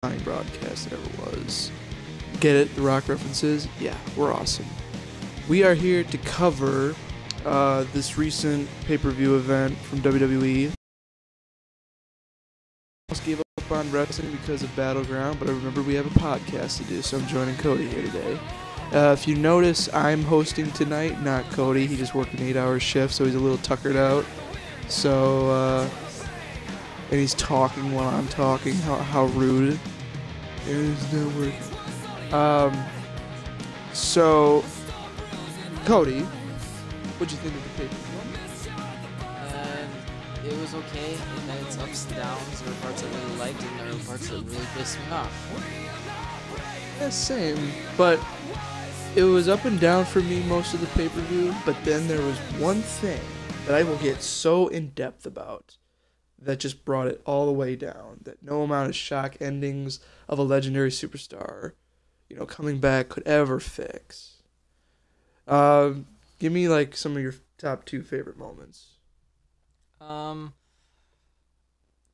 broadcast that ever was. Get it? The Rock references? Yeah, we're awesome. We are here to cover this recent pay-per-view event from WWE. I almost gave up on wrestling because of Battleground, but I remember we have a podcast to do, so I'm joining Cody here today. If you notice, I'm hosting tonight, not Cody. He just worked an 8-hour shift, so he's a little tuckered out. So, and he's talking while I'm talking. How rude. It's not working. So, Cody, what'd you think of the pay-per-view? It was okay. It had its ups and downs. There were parts I really liked, and there were parts that really pissed me off. Yeah, same. But it was up and down for me most of the pay-per-view, but then there was one thing that I will get so in-depth about that just brought it all the way down, that no amount of shock endings of a legendary superstar, coming back could ever fix. Give me, some of your top 2 favorite moments.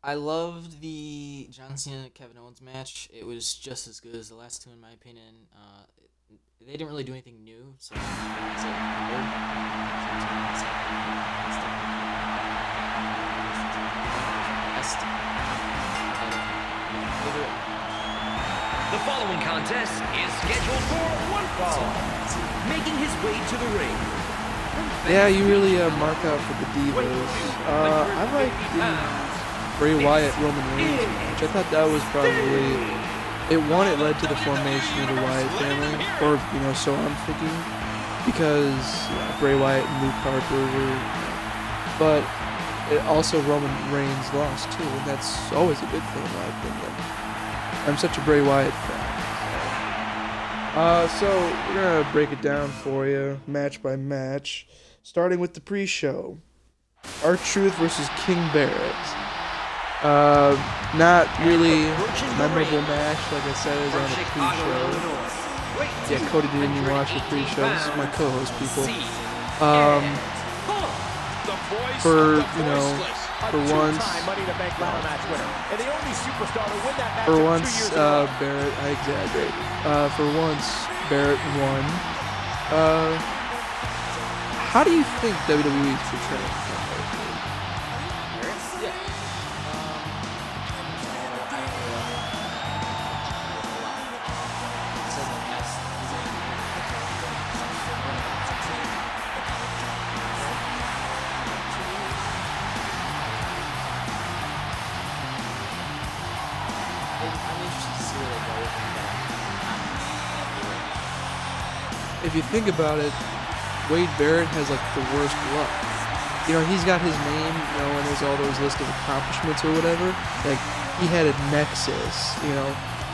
I loved the John Cena Kevin Owens match. It was just as good as the last 2 in my opinion. They didn't really do anything new, so it was The following contest is scheduled for one fall. Making his way to the ring. Yeah, you really mark out for the Divas. I like the Bray Wyatt Roman Reigns match. I thought that was probably... It led to the formation of the Wyatt family, or, so I'm thinking, because Bray Wyatt and Luke Harper were... But it also Roman Reigns lost, too, and that's always a good thing, in my opinion. I'm such a Bray Wyatt fan. So, we're going to break it down for you, match by match. Starting with the pre-show, R-Truth versus King Barrett. Not really memorable match, like I said, is on the pre-show. Yeah, Cody didn't even watch the pre-show. This is my co-host, people. For once, Barrett, I exaggerate. For once, Barrett won. How do you think WWE's portraying him? Yeah. I'm interested to see where they go with him. If you think about it, Wade Barrett has the worst luck. He's got his name, and there's all those list of accomplishments or whatever. He had a Nexus,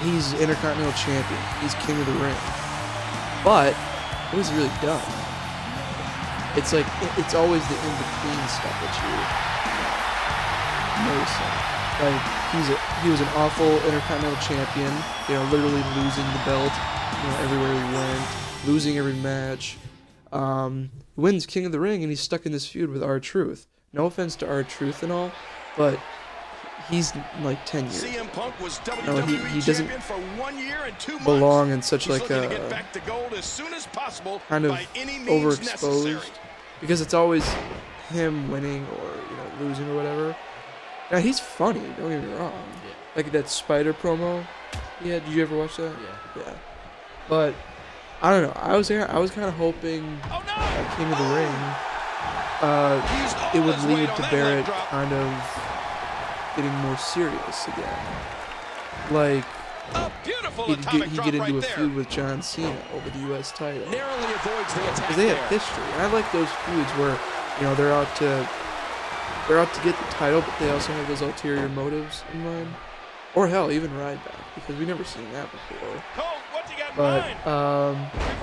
he's Intercontinental Champion, he's King of the Ring. But what has he really done? It's it's always the in-between stuff that you notice. He was an awful Intercontinental Champion, literally losing the belt, everywhere he went, losing every match. Wins King of the Ring, and he's stuck in this feud with R-Truth. No offense to R-Truth and all, but he's 10 years. CM Punk was He doesn't for 1 year and 2 months. belong in such He's a looking to get back to gold as soon as possible, kind of by any means overexposed, necessary. because it's always him winning or losing or whatever. Now he's funny, don't get me wrong. Yeah. That Spider promo. Yeah, did you ever watch that? Yeah. But I don't know. I was kind of hoping King of the Ring, it would lead to Barrett kind of getting more serious again. He'd get into a feud with John Cena over the U.S. title. Narrowly avoids the attack. Because they have history, and I like those feuds where they're out to get the title, but they also have those ulterior motives in mind. Or hell, even Ryback, because we've never seen that before. But,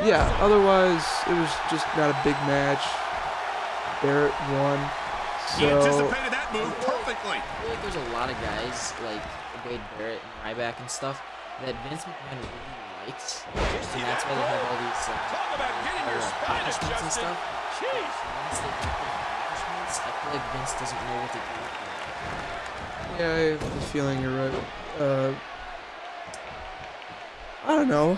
yeah, otherwise, it was just not a big match. Barrett won. He anticipated that move perfectly. I feel like there's a lot of guys, like Wade Barrett and Ryback and stuff, that Vince McMahon really likes. And that's why they have all these accomplishments and stuff. Once they get the accomplishments, I feel like Vince doesn't know what to do with them. Yeah, I have a feeling you're right. I don't know.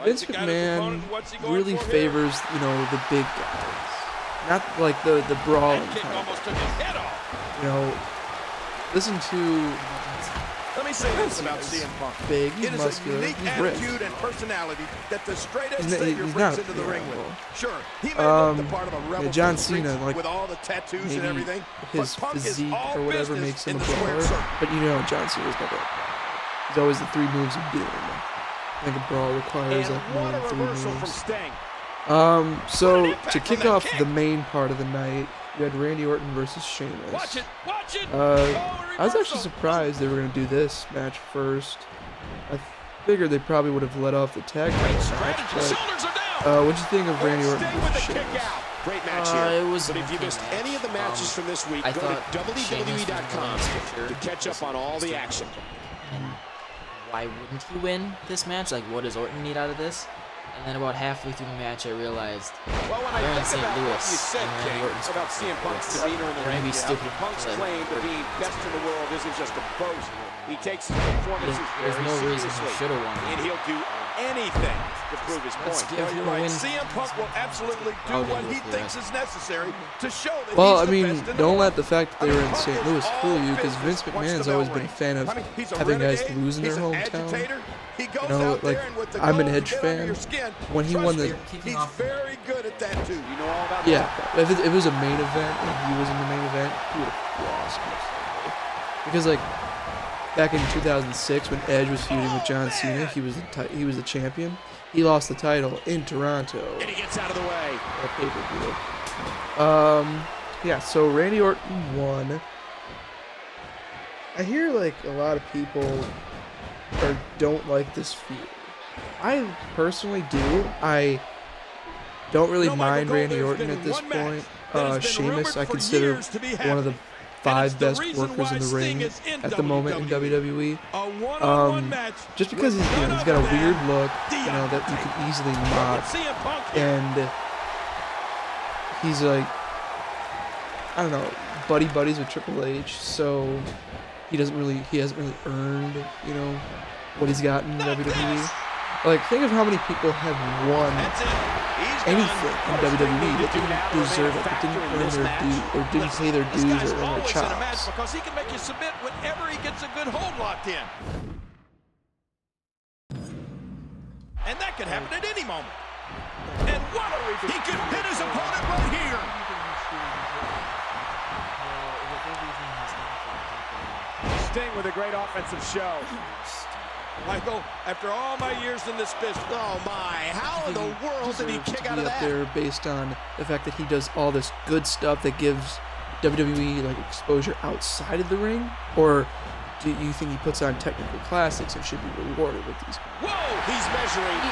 Vince McMahon really favors, you know, the big guys. Not like the brawling kind. You know, listen to... Let me say this about CM Punk. Big, he's it is muscular, a unique he's attitude ripped. and personality that the straight-edge He's Savior brings into the ring with. Sure, he may look the part of a rebel John Cena, like, with all the tattoos and everything, his but Punk physique is all or whatever business makes him in a the squared brawler. circle. But you know, John Cena's never. He's always the 3 moves of doom. I think a brawl requires like more than 3 moves. So to kick off the main part of the night, we had Randy Orton versus Sheamus. Watch it. I was actually surprised they were going to do this match first. I figured they probably would have let off the tag title match, but what'd you think of Randy Orton versus Sheamus? Great match here. It was but if you missed any of the matches from this week, go to WWE.com to catch up on all the action. And why wouldn't he win this match? Like, what does Orton need out of this? And then about halfway through the match, I realized they're in St. Louis, and Randy Orton's about CM Punk's demeanor in the ring. be stupid. Punk's claim to be best in the world isn't just a boast. He takes his performances There's very no reason he seriously, should have won. and he'll do anything to prove his Let's point. give him a win. CM Punk will absolutely do what he thinks is necessary to show that Well, I he's the mean, best in the don't world. let the fact that they were in Punk St. is Louis fool all you, because business Vince once McMahon's the always bell been a rings. fan of I mean, he's a having guys renegade, lose in their he's an hometown. agitator. He goes You know, out like, there and with the I'm an goal Edge to get under fan. your skin, When he trust won me, the... he's very good at that too. You know all about Yeah, if it was a main event and he was in the main event, he would have lost. Because, like, back in 2006 when Edge was feuding with John Cena, he was the champion. He lost the title in Toronto. And he gets out of the way. At pay-per-view. Yeah, so Randy Orton won. I hear, like, a lot of people don't like this feud. I personally do. I don't really mind Randy Orton at this point. Sheamus, I consider one of the 5 best workers in the ring at the moment in WWE. Just because he's got a weird look, you know, that you can easily mock, and he's like, I don't know, buddies with Triple H, so he hasn't really earned, you know, what he's got in WWE. Like, think of how many people have won anything in WWE that didn't deserve it, that didn't earn their due, or didn't pay their dues or earn their chops. Because he can make you submit whenever he gets a good hold locked in. And that could happen at any moment. And what a reason. He could hit his opponent right here. Sting with a great offensive show. Michael, after all my years in this business, oh my, how in the world did he kick out of that? There based on the fact that he does all this good stuff that gives WWE like exposure outside of the ring, or do you think he puts on technical classics and should be rewarded with these? Whoa, he's measuring.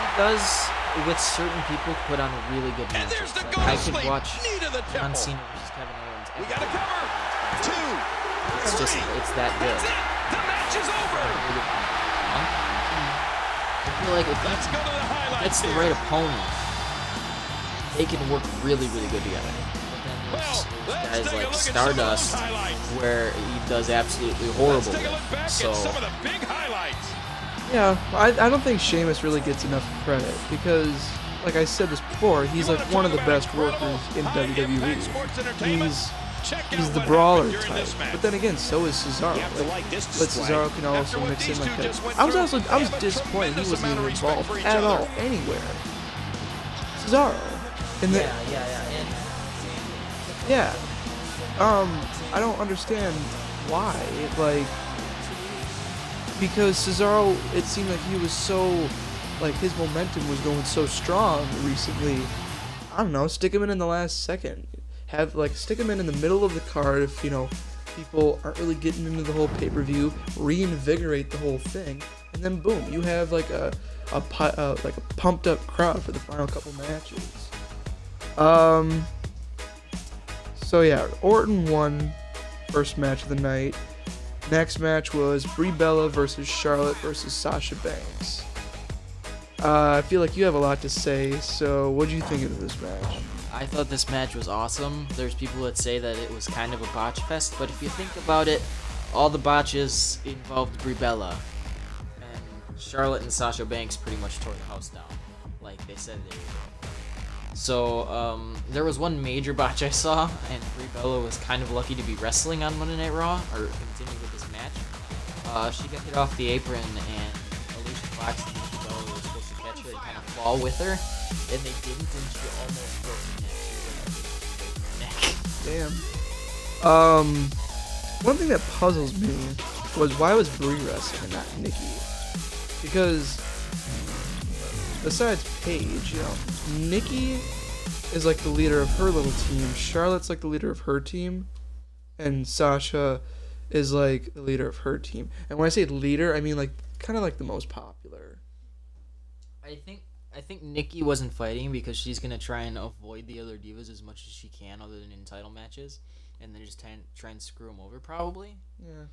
He does, with certain people, put on really good matches. And there's the Like, goal I could sleep. watch Knee to the John temple. Cena versus Kevin Owens. We got a cover. 2. It's just, it's that good. That's it. The match is over. I feel like if Let's go to the highlights it's the here. right opponent, they can work really, really good together. But then Well, there's let's guys take a like look at Stardust, some of those highlights. where he does absolutely Let's horrible take a look back with. So at some of the big highlights. Yeah, I don't think Sheamus really gets enough credit because, like I said this before, he's like one of the best workers in WWE. He's the brawler type, but then again, so is Cesaro. But Cesaro can also mix in like that. I was disappointed he wasn't even involved at all anywhere. Cesaro, and yeah, I don't understand why. Like, because Cesaro, it seemed like he was so, like his momentum was going so strong recently. I don't know, stick him in the last second. Stick him in the middle of the card if, you know, people aren't really getting into the whole pay-per-view, reinvigorate the whole thing, and then boom, you have like a pumped up crowd for the final couple matches. So yeah, Orton won first match of the night. Next match was Brie Bella versus Charlotte versus Sasha Banks. I feel like you have a lot to say, so what do you think of this match? I thought this match was awesome. There's people that say that it was kind of a botch fest, but if you think about it, all the botches involved Brie Bella. And Charlotte and Sasha Banks pretty much tore the house down, like they said they would. So there was one major botch I saw, and Brie Bella was kind of lucky to be wrestling on Monday Night Raw, or continuing with this match. She got hit off the apron, and Alicia Fox and Brie Bella were supposed to catch her and kind of fall with her, and they didn't, and she almost broke her neck. Damn. One thing that puzzles me was why was Brie wrestling and not Nikki? Because besides Paige, Nikki is like the leader of her little team. Charlotte's like the leader of her team, and Sasha is like the leader of her team. And when I say leader, I mean like kind of like the most popular. I think Nikki wasn't fighting because she's gonna try and avoid the other divas as much as she can, other than in title matches, and then just try and screw them over, probably. Yeah.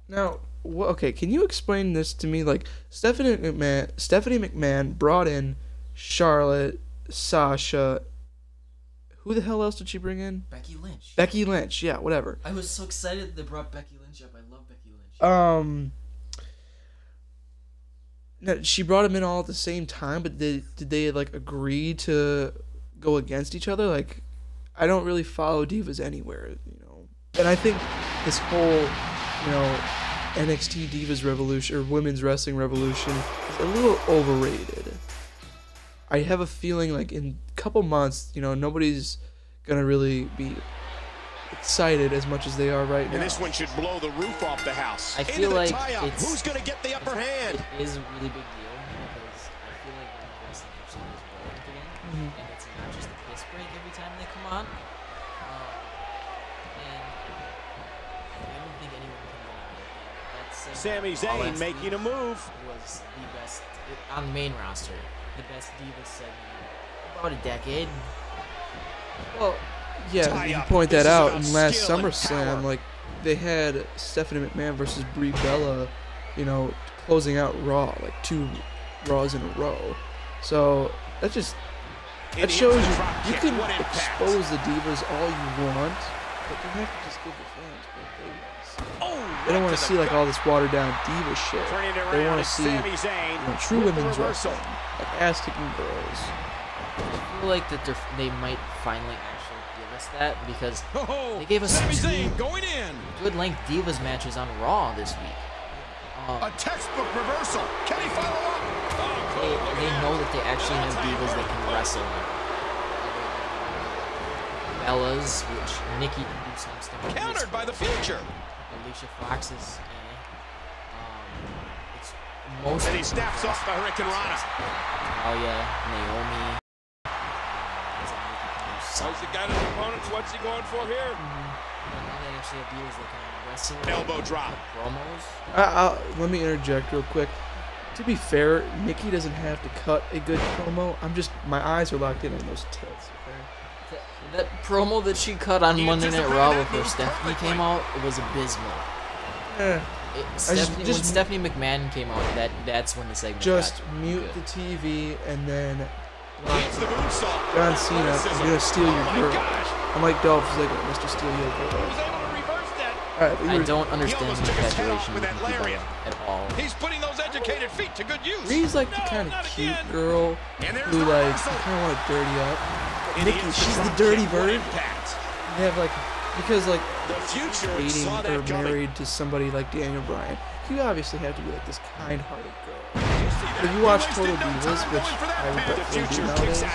Now, okay, can you explain this to me? Like, Stephanie McMahon brought in Charlotte, Sasha. Who the hell else did she bring in? Becky Lynch. Becky Lynch, yeah, whatever. I was so excited they brought Becky Lynch up. I love Becky Lynch. Now, she brought them in all at the same time, but did they like agree to go against each other? Like, I don't really follow divas anywhere, And I think this whole, NXT Divas Revolution or Women's Wrestling Revolution is a little overrated. I have a feeling like in a couple months, nobody's gonna really be excited as much as they are right now. And this one should blow the roof off the house. I feel like who's gonna get the upper hand? It is a really big deal because I feel like women's wrestling actually is relevant again, and it's not just a piss break every time they come on. Sami Zayn making a move. Was the best on the main roster, the best Divas segment in about a decade. Well, yeah, you point that out. In last SummerSlam, like they had Stephanie McMahon versus Brie Bella, closing out Raw, like 2 Raws in a row. So that shows you can expose the divas all you want, but you have to just give the fans what they want. They don't want to see like all this watered down diva shit. They want to see true women's wrestling, like ass kicking girls. I feel like that they might finally actually give us that because they gave us 2 good length divas matches on Raw this week. A textbook reversal. Can he follow up? They know that they actually have divas that can wrestle. Bella's, which Nikki can do some stuff. Countered by the future. Alicia Fox is it's most. And he snaps off the Hurricane Rana. Oh yeah, Naomi. How's he got his opponent? What's he going for here? Now they actually have divas that can wrestle. Elbow drop. Promos. Let me interject real quick. To be fair, Nikki doesn't have to cut a good promo. My eyes are locked in on those tits. Okay. That promo that she cut on Monday Night Raw before Stephanie came out was abysmal. Yeah. When Stephanie McMahon came out, that's when the segment just got mute good. the TV and then John Cena, I'm gonna steal your girl. I'm like Dolph Ziggler, Mr. Steal Your Girl. Alright, I don't understand the infatuation with Nikki at all. He's putting those educated feet to good use. Bree's like the kind of cute girl who like you kind of want to dirty up. Nikki, she's the dirty bird. They have like, because like dating or married to somebody like Daniel Bryan, you obviously have to be like this kind-hearted girl. If you watch Total Divas, which I regretfully do nowadays,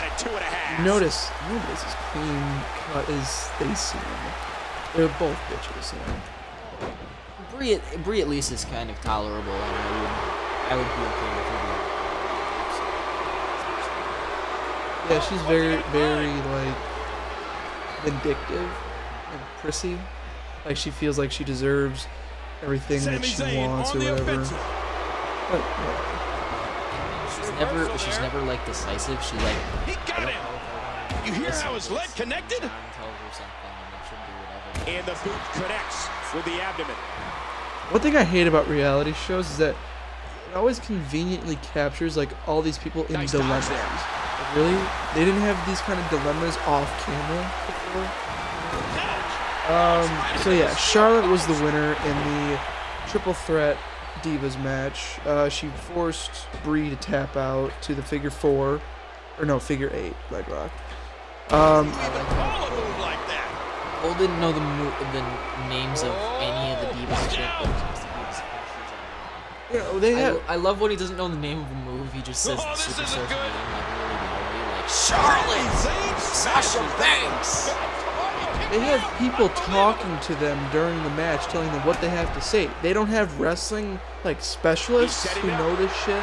you notice nobody's as clean cut as they seem. They're both bitches, Brie at least is kind of tolerable, and I would be okay with her. Yeah, she's very, very like vindictive and prissy. Like she feels like she deserves everything that she wants or whatever. But she's never like decisive. She like. He got him. You hear how his leg connected? And the boot connects with the abdomen. One thing I hate about reality shows is that it always conveniently captures like all these people in dilemmas. Like, really? They didn't have these kind of dilemmas off camera before? So yeah, Charlotte was the winner in the triple threat Divas match. She forced Brie to tap out to the figure 4, or no, figure 8 leg lock. Cole didn't know the names of any of the Divas champions. You know, they have. I love when he doesn't know the name of a move. He just says the superstar's name like really boring, like Charlotte, Sasha Banks. They have people talking to them during the match, telling them what they have to say. They don't have wrestling like specialists who know this shit.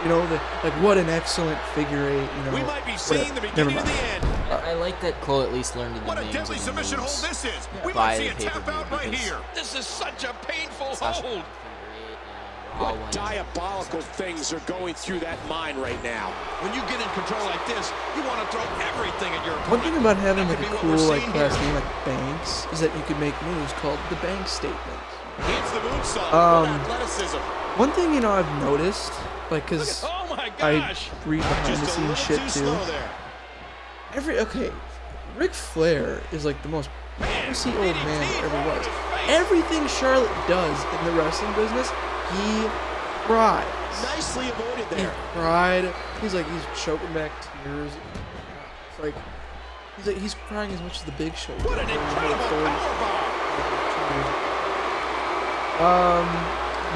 You know, like what an excellent figure 8. You know, we might be seeing the beginning of the end. I like that Cole at least learned the What a names deadly of the submission moves hold this is. We by might see the a tap pay-per-view out right because here. This is such a painful Sasha hold. What diabolical things are going through that mind right now? When you get in control like this, you want to throw everything at your opponent. One thing about having That like could a be what cool we're like seeing class here. name like Banks is that you can make moves called the Bank Statement. Hits the moonsault. Athleticism. One thing I've noticed, like, cause Oh my I gosh. read behind the Just a scenes little shit too too. slow there. Ric Flair is like the most pussy old man DDT there ever right was. to his face. Everything Charlotte does in the wrestling business, he cries. Nicely avoided He there. cried. He's choking back tears. It's like he's crying as much as the Big Show. What an incredible powerbomb.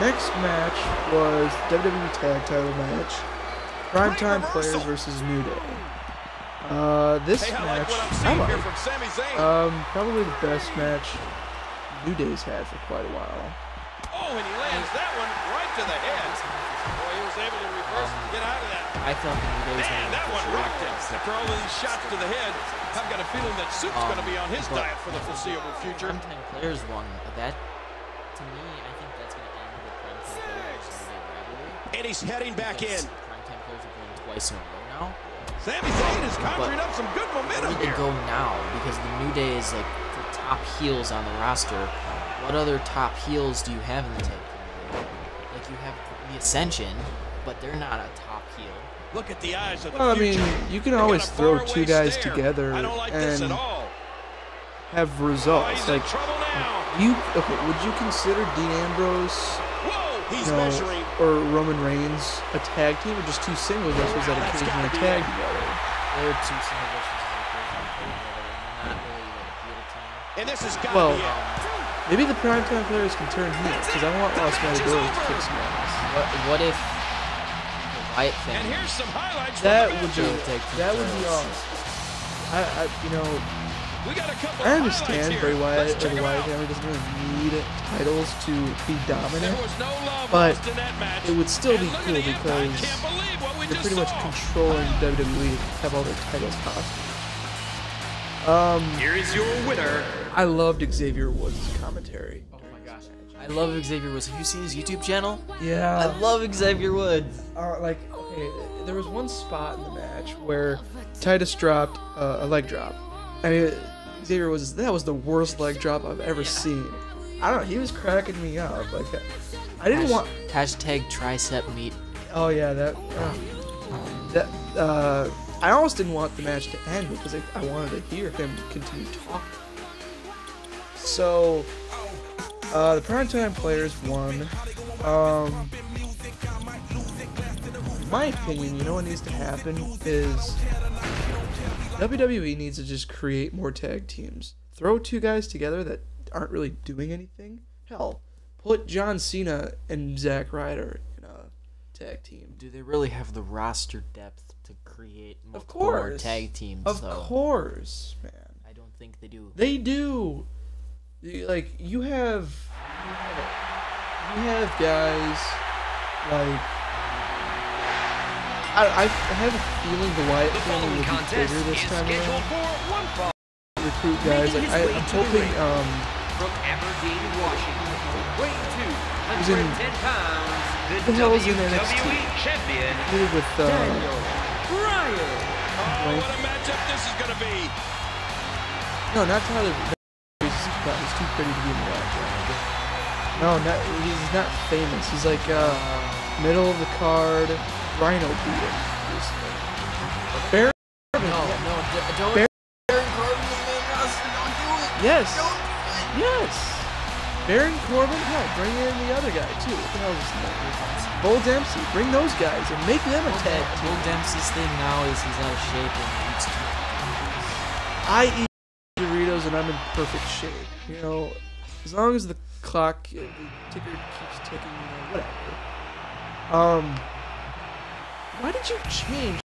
Next match was WWE Tag Title match. Primetime Players versus New Day. This Hey, I like match, what I'm I seeing here like. from Sami Zayn. Probably the best match New Day's had for quite a while. Oh, and he lands that one right to the head. Boy, he was able to reverse and get out of that. I felt the New Day's Man, that one rocked him. After all of these shots to the head, I've got a feeling that Soup's going to be on his diet for the foreseeable future. Primetime Players won. That, to me, I think that's going to end the Primetime Players versus New Day rivalry. And he's heading back in. Primetime Players have won twice in a row now. Sami Zayn is conjuring up some good momentum Where do here. they go now? Because the New Day is like the top heels on the roster. What other top heels do you have in the tag team? Like you have the Ascension, but they're not a top heel. Look at the eyes of the Well, I future. mean, you can They got always a throw faraway two guys stare. together I don't like this at and all. have Oh, results. he's in Like, trouble now. would you consider Dean Ambrose, Whoa, He's you know, measuring. or Roman Reigns a tag team, or just two singles wrestlers that That's occasionally gotta be tag it. together? They're two single versus not really like a heel team. And this has got Well, to be it. maybe the Primetime Players can turn heel, because I want Los Matadors to kick some ass. What if the Wyatt And family? here's some highlights That from the would match. be awesome. We got a couple I of understand highlights Bray here. Wyatt Let's or check the 'em Wyatt out. family doesn't really need titles to be There dominant, was no love but lost in that match. it would still be And look cool at the impact. I because can't believe what we they're just pretty much saw. controlling WWE to have all their titles possible. Here is your winner. I loved Xavier Woods' commentary. Oh my gosh, I love Xavier Woods. Have you seen his YouTube channel? I Yeah. love Xavier Woods. Okay, there was one spot in the match where Titus dropped a leg drop. I mean, Xavier Woods, that was the worst leg drop I've ever seen. I don't know, he was cracking me up. Like, I didn't want. Hashtag tricep meet. Oh yeah, I almost didn't want the match to end because I wanted to hear him continue talking. So, the Primetime Players won. In my opinion, you know what needs to happen is WWE needs to just create more tag teams. Throw two guys together that aren't really doing anything. Hell, put John Cena and Zack Ryder in a tag team. Do they really have the roster depth to create Of multiple more course. tag teams? Of though? course, man. I don't think they do. They do. Like you have guys like I have a feeling the Wyatt The family following will be contest bigger this is time scheduled around. for one fall. Recruit guys. Like Making his way I'm to the hoping ring. From Aberdeen, Washington, weighing Who's in- 210 pounds, the the hell is in WWE NXT? champion, Did it with Daniel Bryan. Oh, what a matchup this is going to be. no, not Tyler. He's too pretty to be in the background. No, he's not famous. He's like middle of the card. Rhino beat him recently. Baron. No, don't. Baron- Baron Corbin the main roster. Don't do it. Yes. Don't do it. Yes. Baron Corbin, hell, bring in the other guy too. What the hell is his name? Bull Dempsey. Bring those guys and make them a tag team. Bull Dempsey's thing now is he's out of shape and he eats too much. I eat Doritos and I'm in perfect shape. You know, as long as the clock, the ticker keeps ticking, you know, whatever. Why did you change?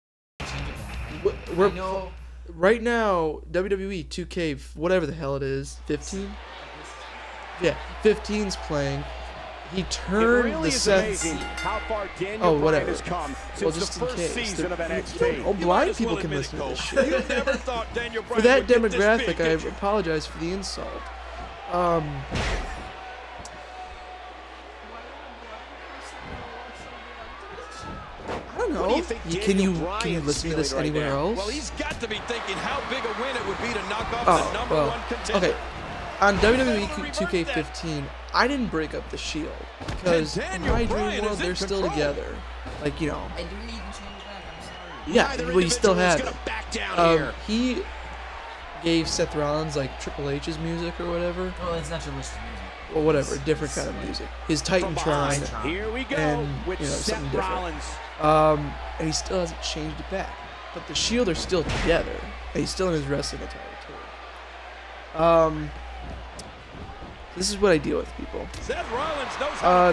Right now, WWE 2K, whatever the hell it is, 15? Yeah, 15's playing. He turned the Seth. Oh, whatever. Well, just in case. Blind people can listen to this shit. For that demographic, I apologize for the insult. I don't know. Can you listen to this anywhere else? Well, he's got to be thinking how big a win it would be to knock off the number one contender. Okay. On WWE 2K15, I didn't break up the Shield because in my dream world they're still together. Like, you know. I didn't even change that. I'm sorry. Yeah, well, you still have it. He gave Seth Rollins like Triple H's music or whatever. Well, it's not your list of music. Well, whatever, different kind of music. His Titantron. Here we go and with you know, Seth something different. Rollins. And he still hasn't changed it back. But the Shield are still together. And he's still in his wrestling attire too. This is what I deal with, people.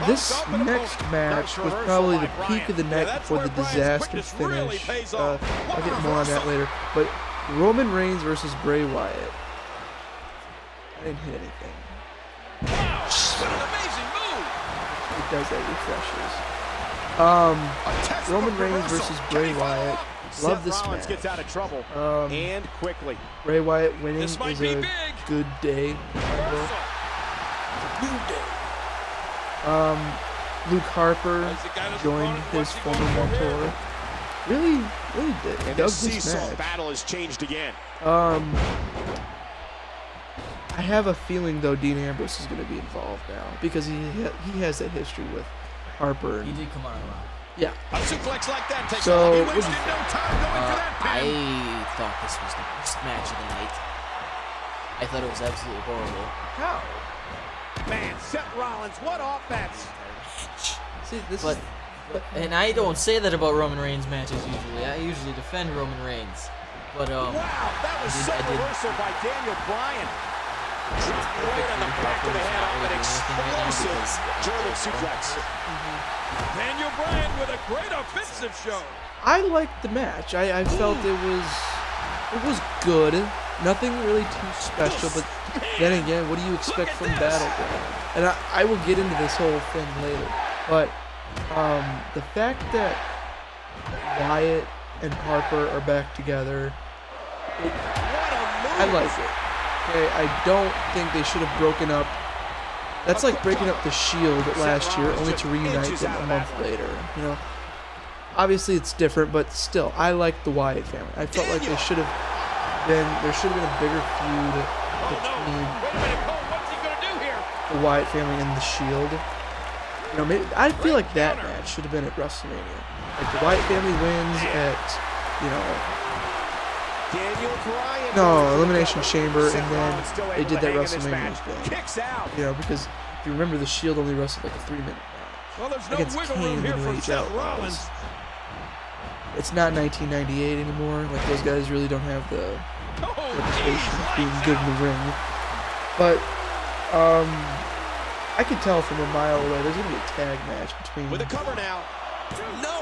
This next match was probably the peak of the night before the disaster finish. I'll get more on that later. But Roman Reigns versus Bray Wyatt. I didn't hit anything. Wow, what an amazing move! It does that, refreshes. Roman Reigns versus Bray Wyatt. Love this match. Gets out of trouble and quickly. Bray Wyatt winning is a good day. Luke Harper joined his former mentor. Really dug this match. Battle has changed again. I have a feeling though Dean Ambrose is going to be involved now because he has that history with Harper. He did come on around. Yeah. A suplex like that takes so he wasted no time going for that pin. I thought this was the worst match of the night. I thought it was absolutely horrible. How? Man, Seth Rollins, what offense! See, and I don't say that about Roman Reigns matches usually. I usually defend Roman Reigns. But wow, that was so reversal by Daniel Bryan. Right on the back of the head off an explosive German suplex. Daniel Bryan with a great offensive show. I liked the match. I felt it was good. Nothing really too special, but then again, what do you expect from Battleground? And I will get into this whole thing later. But the fact that Wyatt and Harper are back together, I like it. Okay, I don't think they should have broken up. That's like breaking up the Shield last year, only to reunite them a month later. You know, obviously it's different, but still, I like the Wyatt family. I felt like there should have been a bigger feud between the Wyatt family and the Shield. You know, maybe, I feel like that match should have been at WrestleMania. Like the Wyatt family wins at, you know, Elimination Chamber, and then they did that WrestleMania thing. You know, because if you remember, the Shield only wrestled like a 3-minute match against Kane and Rage Outlaws. It's not 1998 anymore. Like, those guys really don't have the reputation of being good in the ring. But I could tell from a mile away there's gonna be a tag match between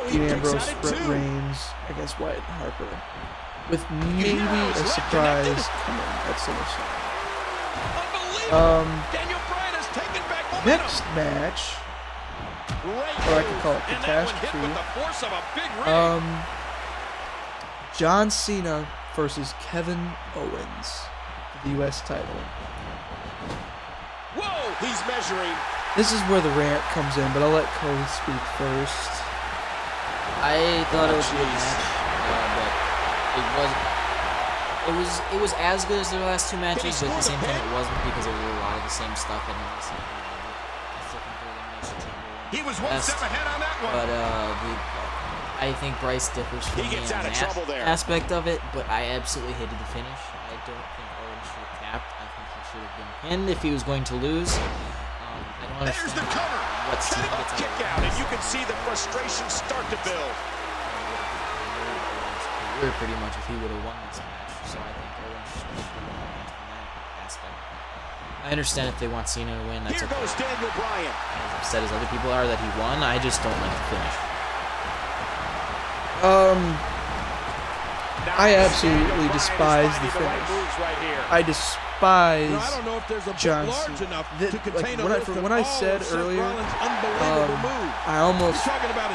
Dean Ambrose, Brett Reigns against Wyatt and Harper, with maybe a surprise coming at SummerSlam. Next match, or I could call it Catastrophe. John Cena versus Kevin Owens for the U.S. title. Whoa, he's measuring. This is where the rant comes in, but I'll let Cody speak first. I thought it was a good match, but it was as good as their last two matches, but at the same time it wasn't, because there were a lot of the same stuff in it. He was one step ahead on that one. But I think Bryce differs from me on that aspect of it, but I absolutely hated the finish. I don't think Owens should have tapped. I think he should have been pinned if he was going to lose. I don't There's the understand cover. what Cena Setting up gets kick out, and you can see the frustration start to build. Career pretty much if he would have won this match. So I think Owens should have won from that aspect. I understand if they want Cena to win. That's Here goes Daniel Bryan. as upset as other people are that he won. I just don't like the finish. I absolutely despise the finish. I despise I don't know if there's a John large Cena. enough Like, to contain when I said earlier, I almost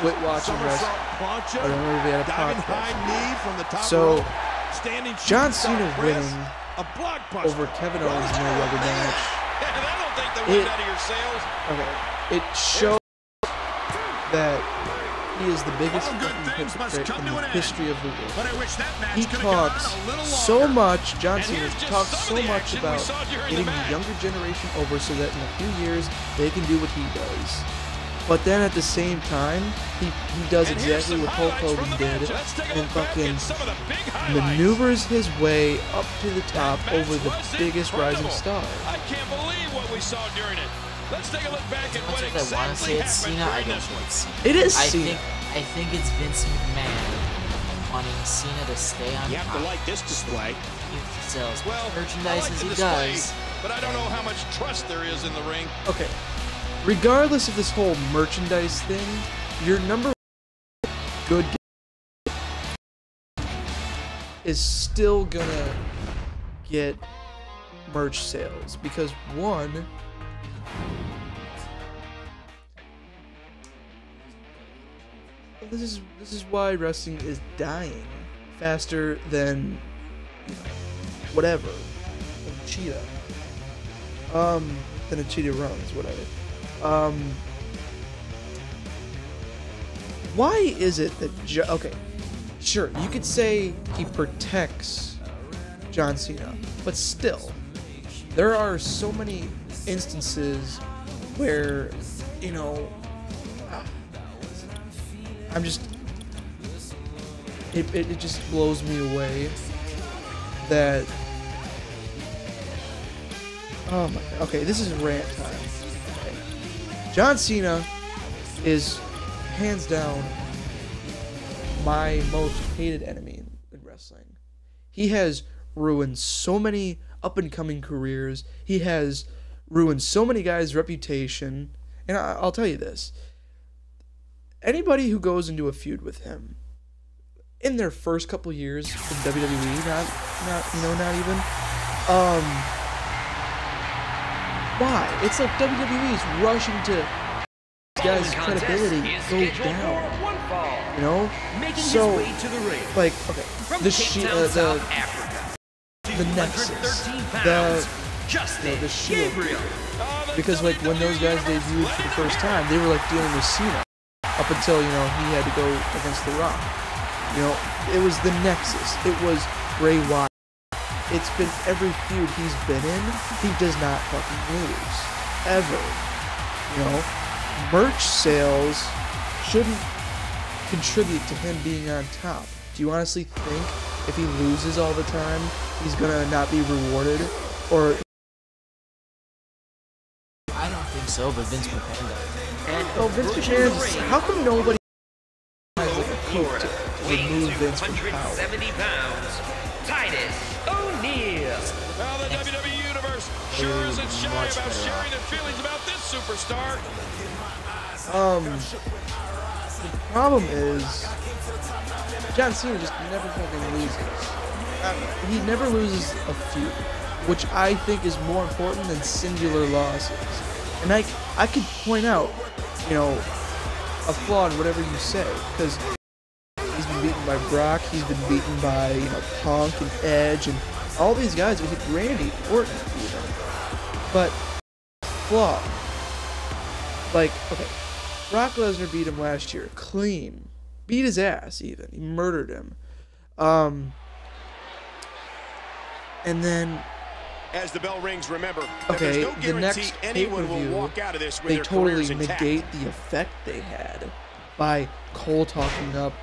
quit watching wrestling. I remember we had a podcast. So, John Cena winning over Kevin Owens in a rubber match. It shows that he is the biggest fucking hypocrite in the history of the world. He talks so much, John Cena talks so much about getting the younger generation over so that in a few years they can do what he does. But then at the same time, he does exactly what Hulk Hogan did and fucking maneuvers his way up to the top over the biggest rising star. I can't believe what we saw during it. Let's take a look back at what As I want to say it's Cena, I don't like Cena. It is Cena. I think it's Vince McMahon wanting Cena to stay on top. You have to like this display. He sells merchandise I like as the he display, does. but I don't know how much trust there is in the ring. Okay. Regardless of this whole merchandise thing, your number one good is still gonna get merch sales because one, this is why wrestling is dying faster than whatever, than a cheetah. Than a cheetah runs, whatever. Why is it that okay, sure, you could say he protects John Cena, but still, there are so many instances where, I'm just, it just blows me away that, oh my god, okay, this is rant time. Okay. John Cena is hands down my most hated enemy in wrestling. He has ruined so many up-and-coming careers. He has ruined so many guys' reputation. And I'll tell you this. Anybody who goes into a feud with him in their first couple years in WWE, not even, why? It's like WWE's rushing to guys' credibility go down. So, like, okay, the Nexus, the Shield, because like when those guys debuted for the first time, they were like dealing with Cena up until he had to go against The Rock. It was the Nexus. It was Bray Wyatt. It's been every feud he's been in, he does not fucking lose ever. Merch sales shouldn't contribute to him being on top. Do you honestly think if he loses all the time, he's gonna not be rewarded? Or I don't think so, but Vince McMahon does. Vince McMahon, how come nobody has like a coat to remove Vince from power? 170 pounds, Titus O'Neil. Well, the WWE Universe sure isn't shy about sharing their feelings about this superstar. The problem is John Cena just never fucking loses. He never loses a feud, which I think is more important than singular losses. And I could point out, a flaw in whatever you say, because he's been beaten by Brock, he's been beaten by, Punk and Edge and all these guys. We hit Randy Orton even. But flaw. Like, okay, Brock Lesnar beat him last year, clean. Beat his ass even. He murdered him. And then, as the bell rings, remember, okay, no the next pay-per-view, they totally negate the effect they had by Cole talking up,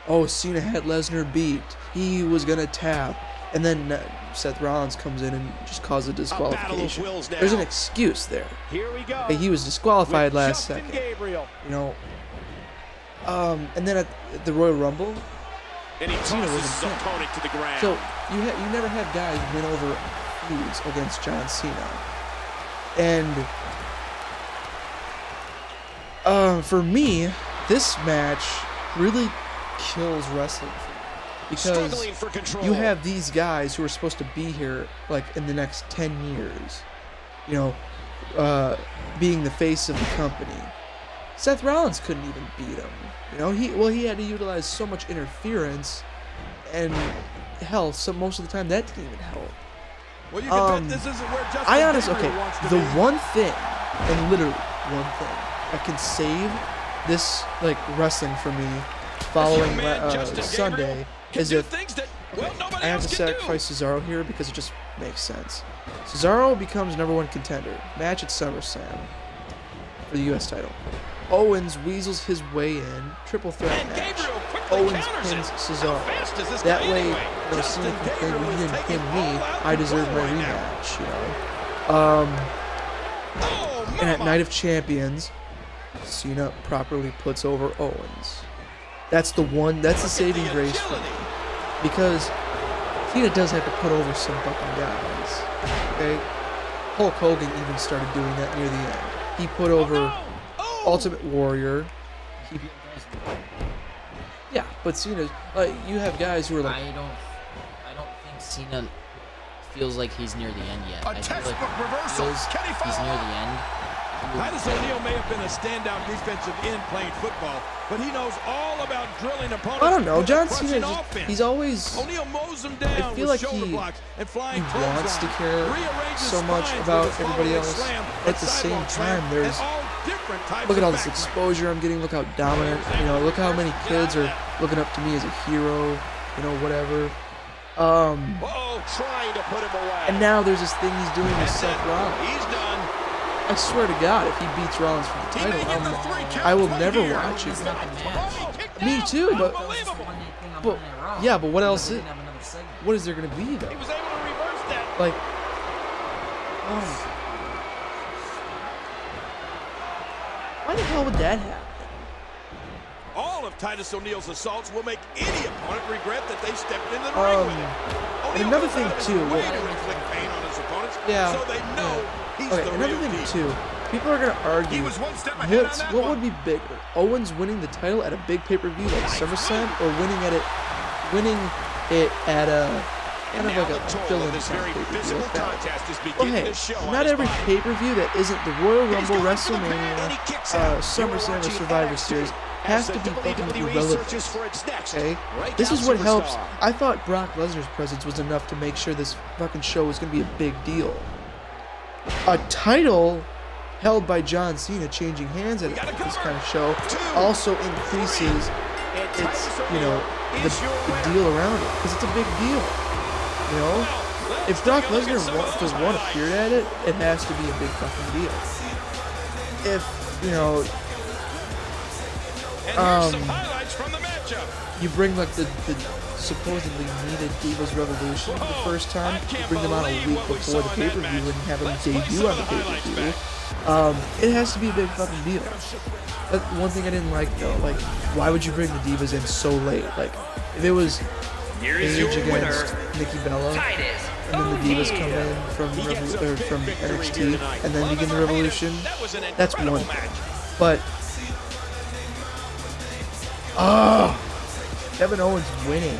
oh, Cena had Lesnar beat. He was going to tap. And then Seth Rollins comes in and just causes a disqualification. There's an excuse there. Here we go. He was disqualified last second. You know. And then at the Royal Rumble, And he Cena tosses wasn't his opponent to the ground. so you never have guys win over feuds against John Cena. And for me, this match really kills wrestling for me. Because for control. you have these guys who are supposed to be here like in the next 10 years, you know, being the face of the company. Seth Rollins couldn't even beat him. You know, he had to utilize so much interference, and hell, most of the time that didn't even help. Well, you can bet this isn't where Justin Gabriel wants to the be. one thing, and literally one thing, that can save this like wrestling for me following Sunday is if I have to sacrifice Cesaro here because it just makes sense. Cesaro becomes #1 contender. Match at SummerSlam for the U.S. title. Owens weasels his way in. Triple threat match. Owens pins Cesaro. That way, when Cena can claim, well, you didn't pin me, I deserve my rematch, you know? And at Night of Champions, Cena properly puts over Owens. That's the saving grace for me. Because Cena does have to put over some fucking guys. Okay? Hulk Hogan even started doing that near the end. He put over Ultimate Warrior. Yeah, but Cena's you have guys who are like I don't think Cena feels like he's near the end yet. I feel like he's near the end. Titus O'Neil may have been a standout defensive end playing football, but he knows all about drilling opponents. I don't know. John Crushing Cena, offense. he's always. O'Neil mows him down I feel with like shoulder he blocks and flying wants to clotheslines. care Rearranges so much spines about with a everybody following else. slam, At the a same sidewalk slam, time, there's. and all different types Look at of all this backbreakers. exposure I'm getting. Look how dominant. You know, look how many kids are looking up to me as a hero. You know, whatever. Whoa, trying to put him away. And now there's this thing he's doing with Seth Rollins. He's done. I swear to God, if he beats Rollins for the He may title, get the 3 count I will right never here. watch it. It's not the match. Me too, but Unbelievable. yeah, but what else? Didn't have another segment. What is there gonna be though? He was able to reverse that. Like, why the hell would that happen? All of Titus O'Neil's assaults will make any opponent regret that they stepped into the ring with him. And O'Neil another goes thing out of his too. way to inflict pain on his opponents, Yeah. so they know he's Okay, the another real thing deal. too. People are gonna argue. He was one step ahead on that What one. would be bigger? Owens winning the title at a big pay-per-view like SummerSlam, or winning it at a kind of Now like the a toll fill-in of this kind very of pay-per-view physical like that. contest is Well, beginning hey, to show on not his every body. pay-per-view that isn't the Royal Rumble, going for the pin, WrestleMania, and he kicks out. SummerSlam, or You're Survivor watching Series NXT has as to be the fucking WWE irrelevant. searches for its next Okay, breakout this is what helps. superstar. I thought Brock Lesnar's presence was enough to make sure this fucking show was gonna be a big deal. A title held by John Cena changing hands at this kind of show also increases its, you know, the deal around it, because it's a big deal. You know, if Brock Lesnar does one appeared at it, it has to be a big fucking deal. If, you know, And here's some highlights from the matchup. you bring like the supposedly needed Divas Revolution for the first time, you bring them out a week before the pay-per-view and have them debut on the pay-per-view. It has to be a big fucking deal. That's one thing I didn't like though. Like, why would you bring the Divas in so late? Like, if it was Paige against Nikki Bella, and then the Divas come in from NXT, and then begin the Revolution, that's one thing. But Kevin Owens winning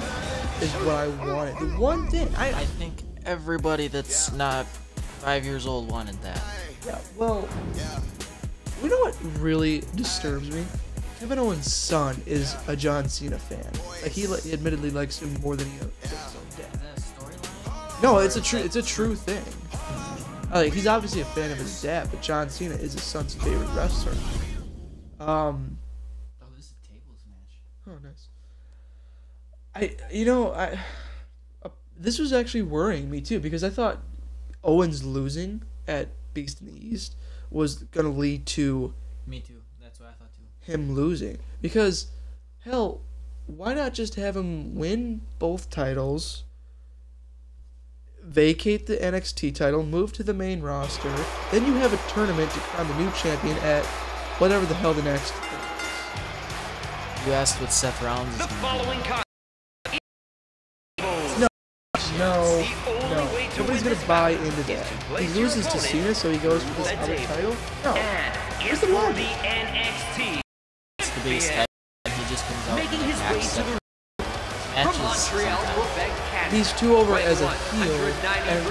is what I wanted. The one thing I think everybody that's not 5 years old wanted that. Yeah, well, you know what really disturbs me? Kevin Owens' son is a John Cena fan. Like, he admittedly likes him more than he likes his own dad. No, it's a true thing. Like, he's obviously a fan of his dad, but John Cena is his son's favorite wrestler. Oh, this is a tables match. Oh, nice. This was actually worrying me too, because I thought Owens losing at Beast in the East was gonna lead to Me too. That's what I thought too. him losing. Because, hell, why not just have him win both titles vacate the NXT title, move to the main roster, then you have a tournament to crown the new champion at whatever the hell the next thing is. You asked what Seth Rollins is going to do. No. Nobody's going to buy into that. He loses to Cena, so he goes for this other title? No. Where's the logic? It's the biggest head. He just comes out and attacks Seth. He's too over as a heel, and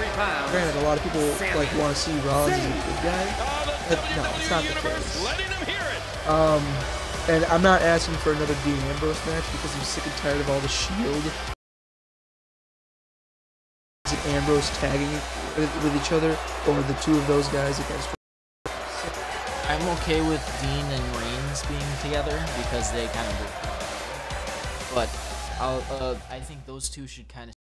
granted, a lot of people like want to see Rollins as a good guy. But no, it's not the case. And I'm not asking for another Dean Ambrose match because I'm sick and tired of all the Shield and Ambrose tagging with each other, or the two of those guys against. I'm okay with Dean and Reigns being together because they kind of work. But I think those two should kind of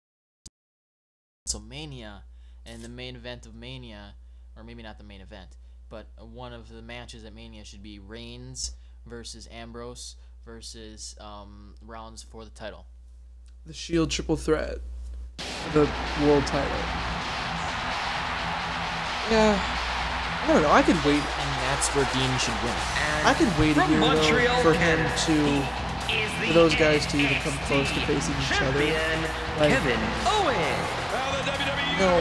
WrestleMania, and the main event of Mania, or maybe not the main event, but one of the matches at Mania should be Reigns versus Ambrose versus Rollins for the title. The Shield triple threat, the world title. Yeah, I don't know. I could wait, and that's where Dean should win. I could wait a year though for him for those guys to even come close to facing each other. Like, Kevin Owens. no.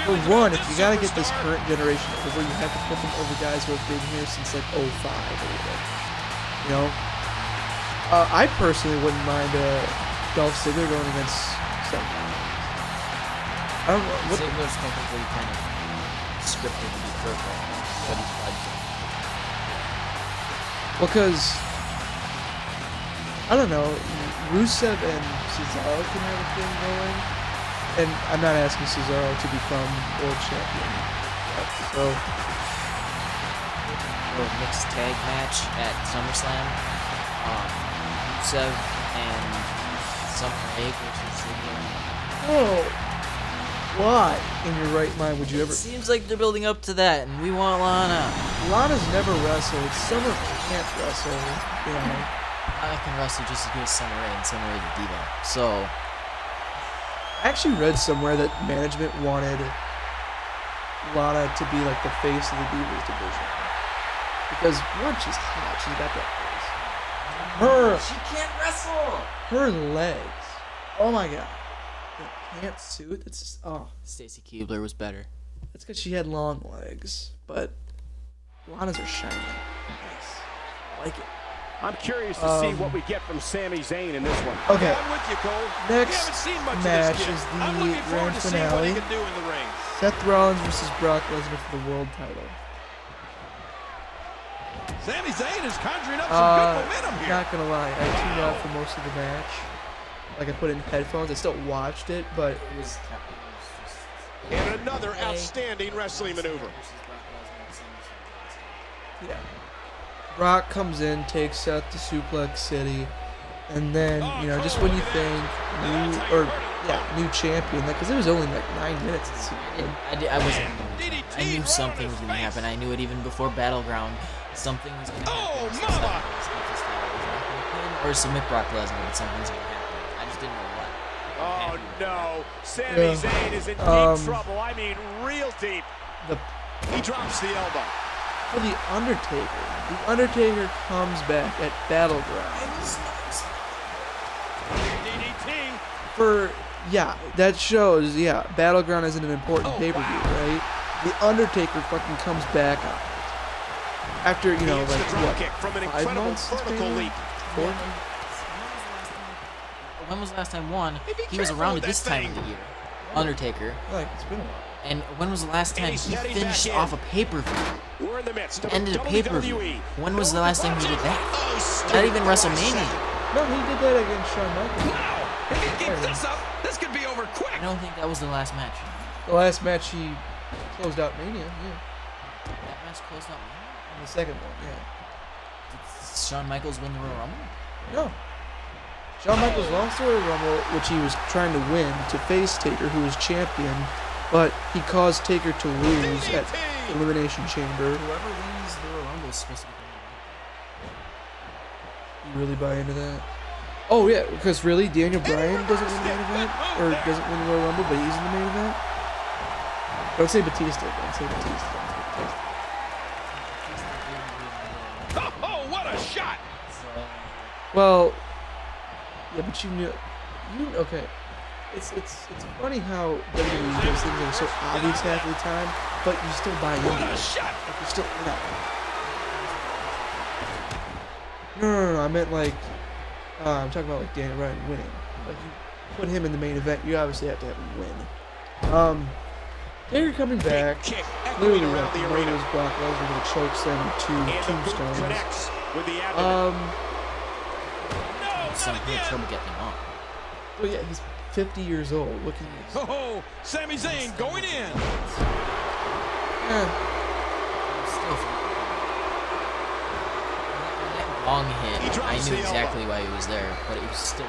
For one, if you gotta get this current generation over, you have to put them over guys who have been here since like 05 or whatever. You know? I personally wouldn't mind Dolph Ziggler going against Seth Rollins. I don't know. Ziggler's technically kind of scripted to be perfect, but he's probably because, I don't know, Rusev and Cesaro can have a thing going, and I'm not asking Cesaro to become world champion yet, so. A mixed tag match at SummerSlam. Rusev and Summer Rae versus Ziggler. Oh. Why, in your right mind, would you ever... It seems like they're building up to that, and we want Lana. Lana's never wrestled. Summer can't wrestle, you know. I can wrestle just as good as Summer Rae, and Summer Rae the diva. So... I actually read somewhere that management wanted Lana to be like the face of the Divas division. Because, one, she's hot. She's got that face. She can't wrestle! Her legs. Oh my god. Pantsuit. It's just, Stacy Keibler was better. That's because she had long legs, but Lana's are shiny. Nice. I like it. I'm curious to see what we get from Sami Zayn in this one. Okay. I'm with you, Cole. Next match of this kid. is the I'm looking forward grand to seeing what he finale. can do in the ring. Seth Rollins versus Brock Lesnar for the world title. Sami Zayn is conjuring up some good momentum here. Not gonna lie, I tuned out for most of the match. Like I put in headphones, I still watched it, but it was. And another outstanding wrestling maneuver. Yeah. Brock comes in, takes Seth to Suplex City, and then, you know, just when you think new champion, because it was only like 9 minutes. I knew something was gonna happen. I knew it even before Battleground. Something was gonna happen. Mama! Or submit Brock Lesnar, but something's gonna happen. I just didn't know what. Oh no, Sami Zayn is in deep trouble. I mean, real deep. He drops the elbow. For the Undertaker comes back at Battleground. DDT. That shows, Battleground isn't an important pay-per-view, right? The Undertaker fucking comes back on it. After, you know, like, what, from an 5 months? vertical leap. 4? When was the last time he was around at this time of the year? Undertaker. Like, it's been a while. And when was the last time he finished off a pay-per-view? We're in the midst of Ended a pay-per-view. WWE. When was the last time he did that? Not even WrestleMania. No, he did that against Shawn Michaels. Wow, if he keeps this up, this could be over quick. I don't think that was the last match. The last match he closed out Mania, That match closed out Mania? And the second one, Did Shawn Michaels win the Royal Rumble? No. Shawn Michaels lost the Royal Rumble, which he was trying to win to face Taker, who was champion, but he caused Taker to lose at Elimination Chamber. Whoever wins the Royal Rumble is supposed to be the You really buy into that? Oh yeah, because really, Daniel Bryan doesn't win the main event, or doesn't win the Royal Rumble, but he's in the main event. Don't say Batista. Don't say Batista. Oh, what a shot! Well, yeah, but you knew, okay. It's funny how WWE does things that are so obvious half of the time, but you still buy into it. Like you're still in that. No. I meant like, I'm talking about like Daniel Bryan winning. Like you put him in the main event, you obviously have to have him win. Taker coming back, literally like murders Brock Lesnar with a choke slam and two tombstones. Some trouble getting him off. Oh yeah, he's 50 years old. Look at this. Oh, Sami Zayn going in. Yeah. Long hit. I knew exactly why he was there, but it was still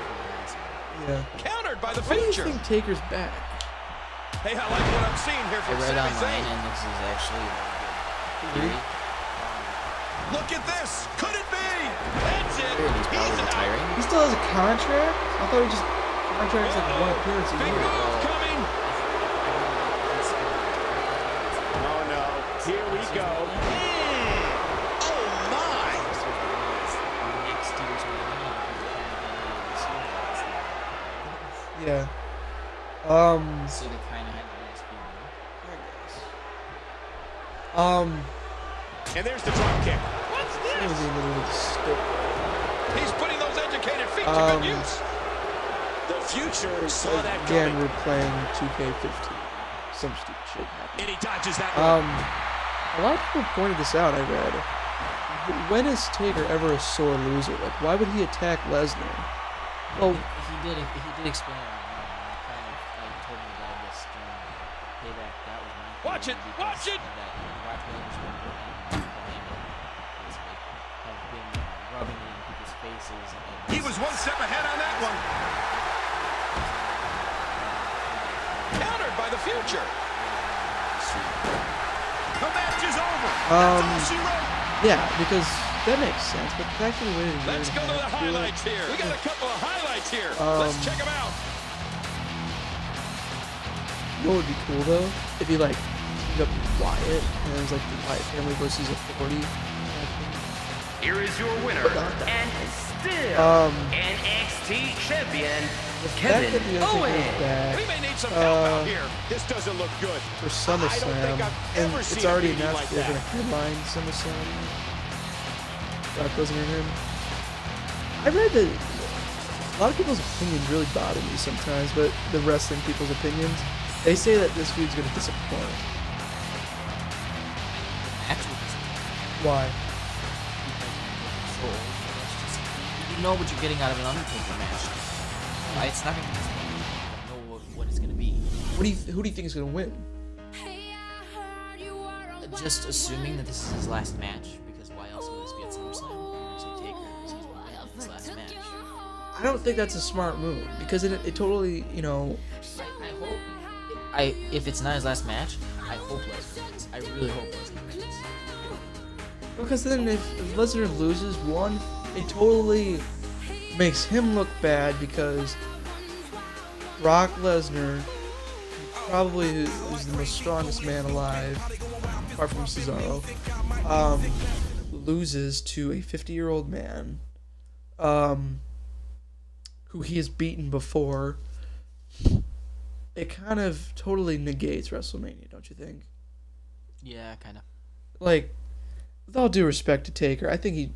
yeah. Countered by the Why do you future. think Taker's back? Hey, I like what I'm seeing here from I read Sami online, Zayn. and this is actually a Really? Look at this. Could it be? That's it. He's probably retiring. He still has a contract? I thought he just contracts like one appearance a Big year. move coming. Oh no, here we go. Oh my! Yeah. So they kind of had to And there's the drop kick. What's It was this? a little stupid. He's putting those educated feet to good use. The future saw that Again, coming. we're playing 2K15. Some stupid shit happened. And he dodges that one. A lot of people pointed this out, I read. When is Taker ever a sore loser? Like, why would he attack Lesnar? Well, He did explain it online. I told him about this during Payback. That was my Watch it, theory watch it. because that Brock Lesnar and Paul Heyman basically have been rubbing it in people's faces. And He was one step ahead on that one. Countered by the future. The match is over. That's all she wrote. yeah, because that makes sense. But the fact that he waited a year Let's and go a to the half to do it- highlights here. We got a couple of highlights here. Let's check them out. You know what would be cool though? If he like teamed up with Wyatt and it was like the Wyatt family versus Authority. Here is your winner, and still NXT champion, The fact Kevin that the Undertaker Owens. is back We may need some help out here. This doesn't look good. for I don't SummerSlam, think I've and ever it's seen a already meeting announced like they're that. gonna headline SummerSlam. Brock Lesnar and him. I read that a lot of people's opinions really bother me sometimes, but the wrestling people's opinions, they say that this feud's gonna disappoint. actually, Why? you know what you're getting out of an Undertaker match. It's not going to be disappointing. You know what it's going to be. Who do you think is gonna win? Just assuming that this is his last match, because why else would this be at SummerSlam? NXT Taker, because he's going to win his last match. I don't think that's a smart move because it totally, you know. I hope. If it's not his last match, I hope Lesnar wins. I really hope Lesnar wins. Because then if Lesnar loses one, it totally makes him look bad because Brock Lesnar, probably is the most strongest man alive, apart from Cesaro, loses to a 50-year-old man who he has beaten before. It kind of totally negates WrestleMania, don't you think? Yeah, kind of. Like, with all due respect to Taker, I think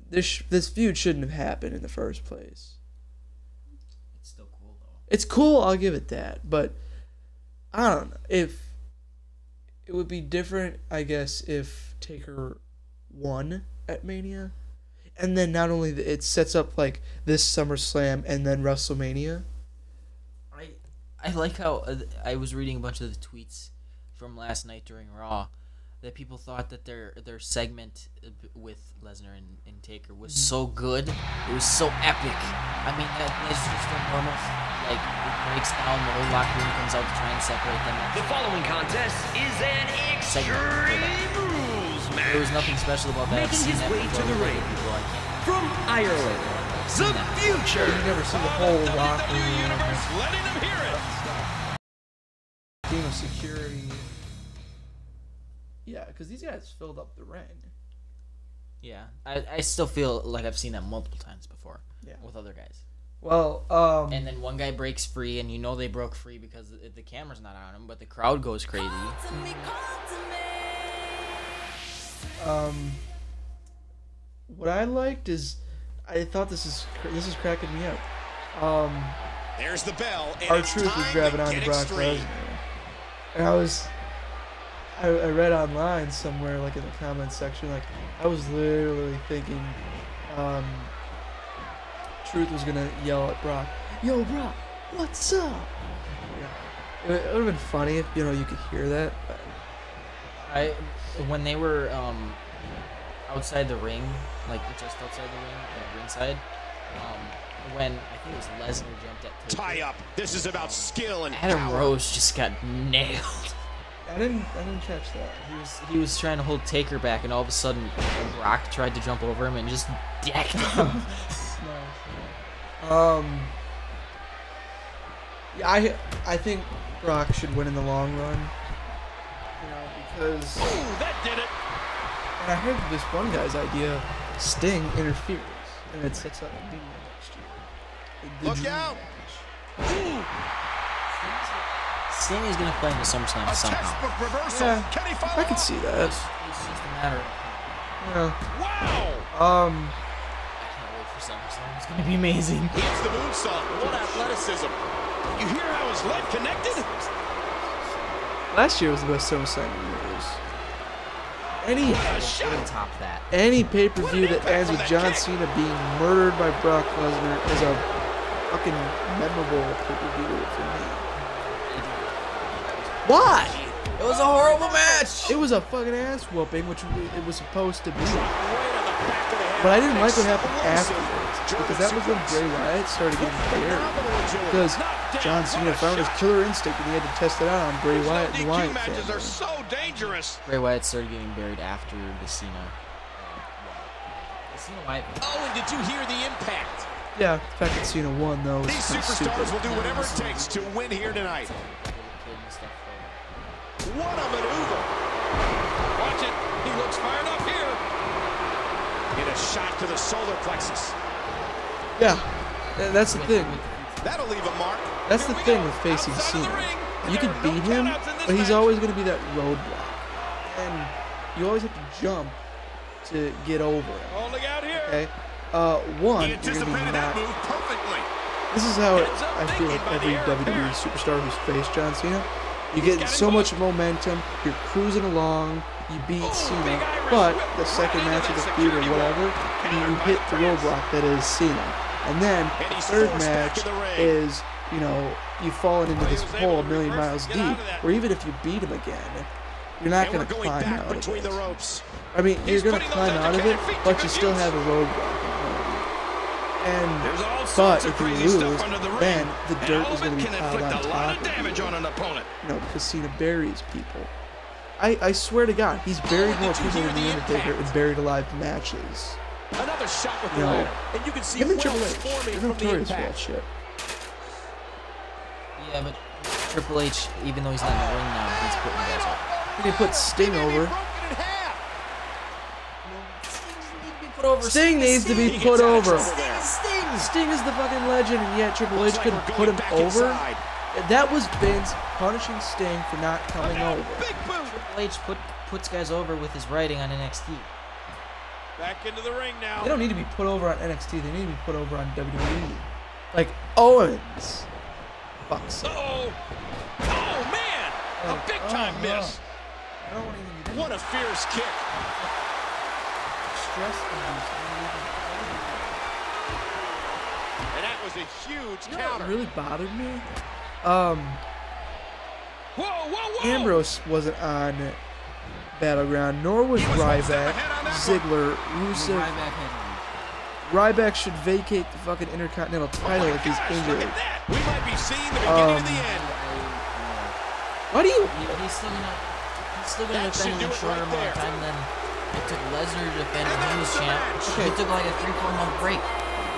this feud shouldn't have happened in the first place. It's still cool, though. It's cool, I'll give it that, but I don't know. If it would be different, I guess, if Taker won at Mania, and then not only it sets up like this SummerSlam and then WrestleMania. I like how I was reading a bunch of the tweets from last night during Raw that people thought that their segment with Lesnar and Taker was so good. It was so epic. I mean, that's just a normal, like, it breaks down, the whole locker room comes out to try and separate them. The following contest is an Extreme Rules match. There was nothing special about that. I've Making seen his that way before to the with ring. other people. I can't. From Ireland, the future. You never see the whole locker room. Universe letting them hear it. Team of security. Yeah, because these guys filled up the ring. Yeah, I still feel like I've seen that multiple times before. Yeah. With other guys. Well, and then one guy breaks free, and you know they broke free because the camera's not on him, but the crowd goes crazy. What I liked is, I thought this is cracking me up. There's the bell. R-Truth was grabbing on to Brock Lesnar, and I read online somewhere, like in the comments section, like I was literally thinking, Truth was gonna yell at Brock, "Yo, Brock, what's up?" Yeah. It would have been funny if you could hear that. When they were outside the ring, like just outside the ring, ringside, when I think it was Lesnar jumped at Taker. Tie up. This is about skill and Adam power. Rose just got nailed. I didn't catch that. He was trying to hold Taker back, and all of a sudden, Brock tried to jump over him and just decked him. Yeah, I think Brock should win in the long run. Because. Ooh, that did it. And I heard this one guy's idea, Sting interferes, and it sets up a video next year. Look out! Sting is gonna play in the SummerSlam somehow. Textbook reversal. Yeah, Can he follow I could up? see that. It's just a matter of Yeah. Wow! I can't wait for SummerSlam. It's gonna be amazing. Hits the moonsault. What athleticism. You hear how his leg connected? Last year was the best SummerSlam years. Top that. Any pay-per-view that ends with John Cena being murdered by Brock Lesnar is a fucking memorable pay-per-view for me. Why? It was a horrible match. It was a fucking ass whooping, which it was supposed to be. But I didn't like what happened afterwards, because that was when Bray Wyatt started getting buried. Because John Cena found his killer instinct and he had to test it out on Bray Wyatt and the Wyatt matches are family. so dangerous. Bray Wyatt started getting buried after the Cena. Wyatt. Oh, and did you hear the impact? Yeah, the fact that Cena won, though, was These kind of superstars stupid. will do whatever it takes to win here tonight. What a maneuver. Watch it. He looks fired up here. Get a shot to the solar plexus. Yeah, that's the thing. That'll leave a mark. That's the thing with facing Cena. You can beat him, but he's always going to be that roadblock. And you always have to jump to get over him. Holding out here. Okay? One, He you're going to be anticipated that not... move perfectly. This is how I feel like every WWE superstar who's faced John Cena. You get so much momentum, you're cruising along, you beat Cena, but the second match of the feud or whatever, you hit the roadblock that is Cena. And then the third match is, you've fallen into this hole a million miles deep, where even if you beat him again, you're not going to climb out of it. I mean, you're going to climb out of it, but you still have a roadblock. But if you lose, then the dirt is going to be piled on top of you. Because Cena buries people. I swear to God, he's buried more people than The Undertaker in buried alive matches. Another shot with the leg, and you can see him and Triple wells H, forming they're from the notorious for that impact. shit. Yeah, but Triple H, even though he's not in the ring now, he's putting guys up. They put Sting over. Over. Sting needs to be put over. Sting. Sting is the fucking legend, and yet Triple H couldn't put him over. That was Vince punishing Sting for not coming over. Triple H puts guys over with his writing on NXT. Back into the ring now. They don't need to be put over on NXT. They need to be put over on WWE. Like Owens. Fuck's sake. Oh man! A big time miss. What a fierce kick. And that was a huge counter. What really bothered me? Whoa. Ambrose wasn't on Battleground, nor was Ryback, Ziggler, Rusev. Ryback should vacate the fucking Intercontinental title if he's injured. We might be seeing the beginning of the end. Why do you? He's still gonna defend in a shorter amount of time than it took Lesnar to defend when he was champ. He took like a 3-4 month break.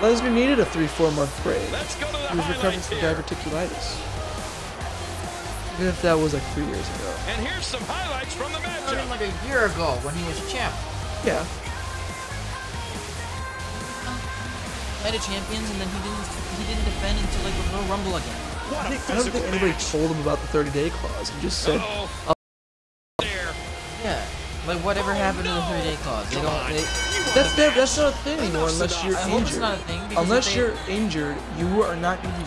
Lesnar needed a 3-4 month break. Let's go to the He was recovering from diverticulitis. Even if that was like 3 years ago. And here's some highlights from the Not even matchup. like a year ago when he was champ. Yeah. Night of Champions, and then he didn't defend until like the Royal Rumble again. What a I don't physical think anybody match. told him about the 30-day clause. He just said, Uh-oh. There. Yeah. Like whatever happened to the 3-day clause? They don't. that's not a thing anymore unless you're I hope it's injured. not a thing. Because Unless if you're injured, you are not going to be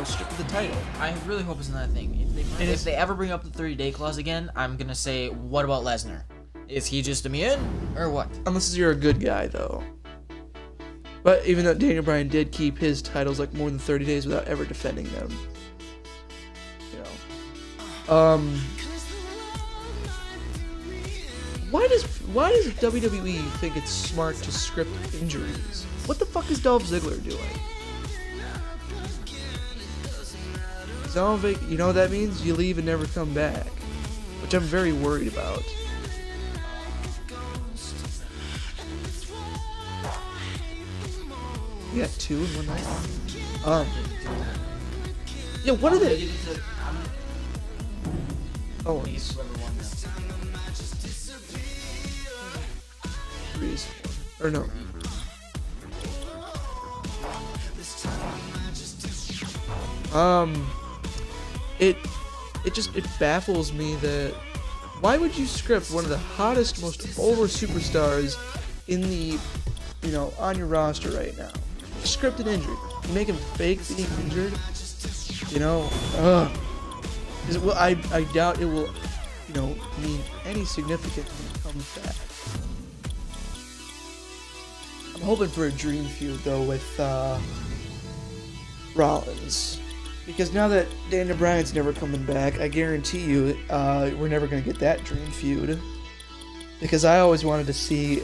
stripped of the title. I really hope it's not a thing. If they ever bring up the 30-day clause again, I'm gonna say, what about Lesnar? Is he just immune or what? Unless you're a good guy, though. But even though Daniel Bryan did keep his titles like more than 30 days without ever defending them, you know. Why does WWE think it's smart to script injuries? What the fuck is Dolph Ziggler doing? You know what that means? You leave and never come back, which I'm very worried about. You got 2 in one night. Yeah, what are they? Owens. 3 or no? It baffles me that why would you script one of the hottest, most over superstars in the, you know, on your roster right now? Script an injury. You make him fake being injured. You know, I doubt it will, you know, mean any significance when it comes back. I'm hoping for a dream feud though with Rollins, because now that Daniel Bryan's never coming back, I guarantee you we're never gonna get that dream feud. Because I always wanted to see,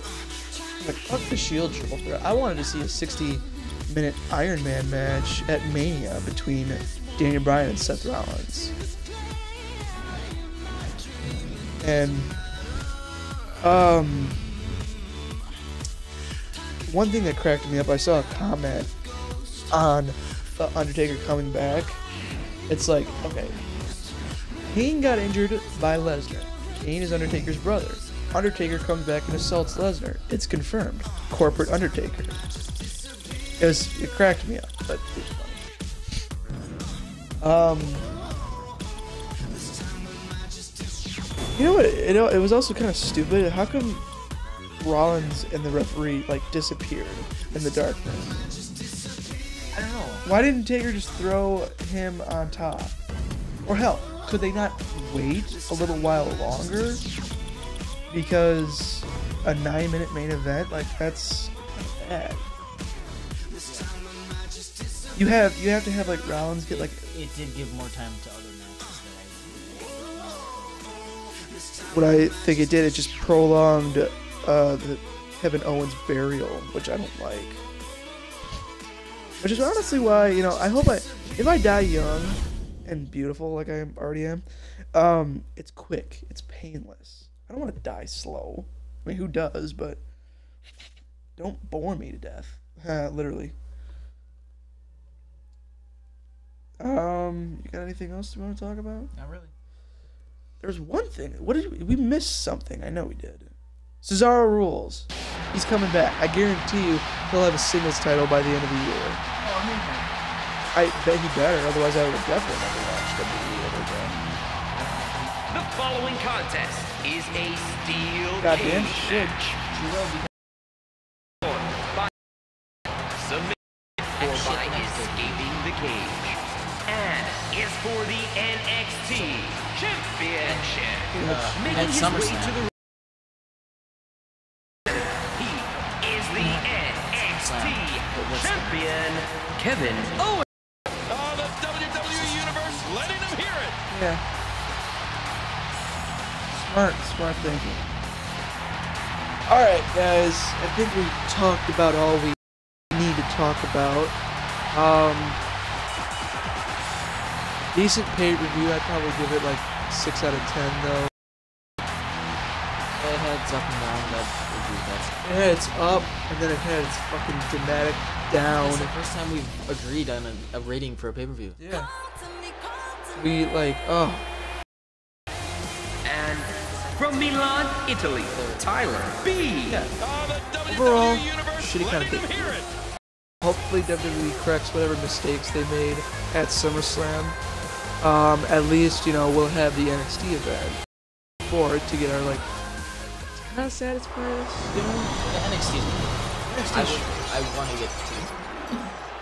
like, fuck the Shield triple threat. I wanted to see a 60-minute Iron Man match at Mania between Daniel Bryan and Seth Rollins. And one thing that cracked me up, I saw a comment on the Undertaker coming back. It's like, okay, Kane got injured by Lesnar. Kane is Undertaker's brother. Undertaker comes back and assaults Lesnar. It's confirmed. Corporate Undertaker. It cracked me up, but it was funny. You know what? It was also kind of stupid. How come Rollins and the referee like disappeared in the darkness? I don't know. Why didn't Taker just throw him on top? Or hell, could they not wait a little while longer? Because a 9-minute main event, like, that's bad. You have to have like Rollins get like. It did give more time to other matches that What I think it did, it just prolonged the Kevin Owens burial, which I don't like. Which is honestly why, you know, I hope if I die young and beautiful like I already am, it's quick, it's painless. I don't want to die slow. I mean, who does? But don't bore me to death. Literally. You got anything else you want to talk about? Not really. There's one thing. We missed something? I know we did. Cesaro rules. He's coming back. I guarantee you he'll have a singles title by the end of the year. I bet he better. Otherwise, I would definitely never watch WWE ever again. The following contest is a steel Goddamn cage shit. match. By submission or by escaping the cage. And is for the NXT Championship. Making at his way SummerSlam. to the he is the NXT Champion, Kevin Owens. Oh, the WWE Universe letting them hear it. Yeah. Smart thinking. Alright, guys. I think we've talked about all we need to talk about. Decent pay-per-view. I'd probably give it like 6 out of 10, though. It had its up and downs. I agree with that. It had its up, and then it had its fucking dramatic down. It's the first time we've agreed on a rating for a pay-per-view. Yeah. We like, oh. And from Milan, Italy, Tyler B. Yeah. Overall, shitty kind of pay-per-view. Hopefully WWE corrects whatever mistakes they made at SummerSlam. At least, you know, we'll have the NXT event for it to get our, like, kind of satisfy us, you know? The NXT. I want to get to.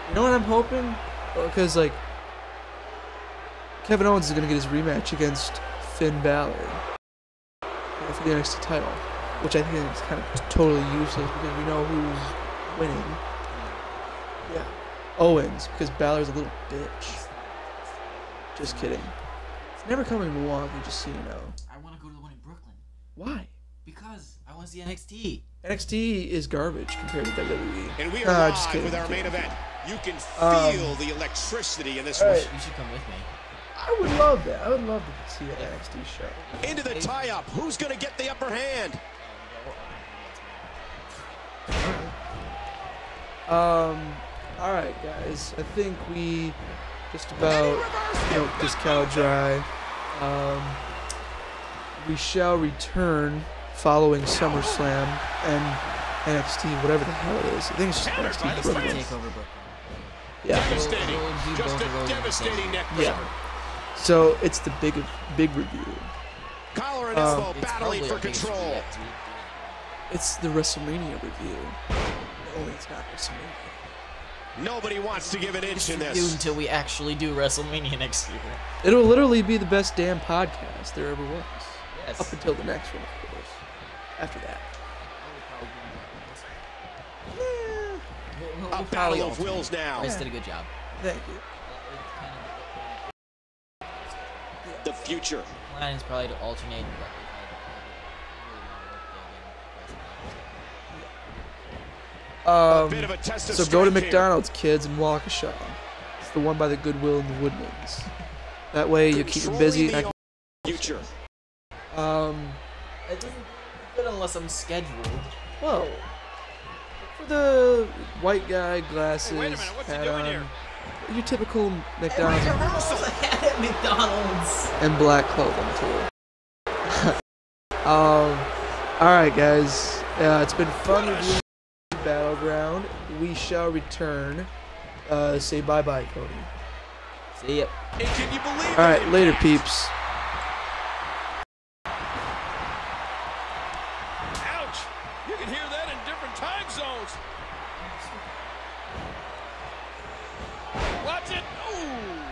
You know what I'm hoping? Because, like, Kevin Owens is going to get his rematch against Finn Balor for the NXT title, which I think is kind of totally useless because we know who's winning. Yeah. Owens, because Balor's a little bitch. Just kidding. It's never coming to Milwaukee, just so you know. I want to go to the one in Brooklyn. Why? Because I want to see NXT. NXT is garbage compared to WWE. And we are just live kidding, with our main kidding. event. You can feel the electricity in this one. Right. You should come with me. I would love that. I would love to see an NXT show. Into the tie-up. Who's going to get the upper hand? Alright guys, I think we just about milked this cow dry. We shall return following SummerSlam and NXT, whatever the hell it is. I think it's just NXT Brooklyn. Takeover Brooklyn. Yeah. Devastating. Just a devastating neck breaker. Yeah. So it's the big review. Collar and elbow It's battling probably for our biggest control. review yet. It's the WrestleMania review. Only it's not WrestleMania. Nobody wants to give an inch in Do this. until we actually do WrestleMania next year. It'll literally be the best damn podcast there ever was. Yes. Up until the next one, of course. After that. We'll A probably battle of alternate. wills now. Bryce did a good job. Thank you. The future. The plan is probably to alternate. A bit of a test of So go to strength here. McDonald's, kids, in Waukesha. It's the one by the Goodwill in the Woodlands. That way you keep them busy. Controlling the future. It doesn't do good unless I'm scheduled. Whoa. For the white guy, glasses, Hey, wait a minute, what's he hat doing on. here? Your typical McDonald's At McDonald's. and black clothing too. Alright guys. It's been fun reviewing Battleground. We shall return. Say bye-bye, Cody. See ya. And can you believe it? Alright, later peeps. Ouch! You can hear that in different time zones. Watch it. Ooh.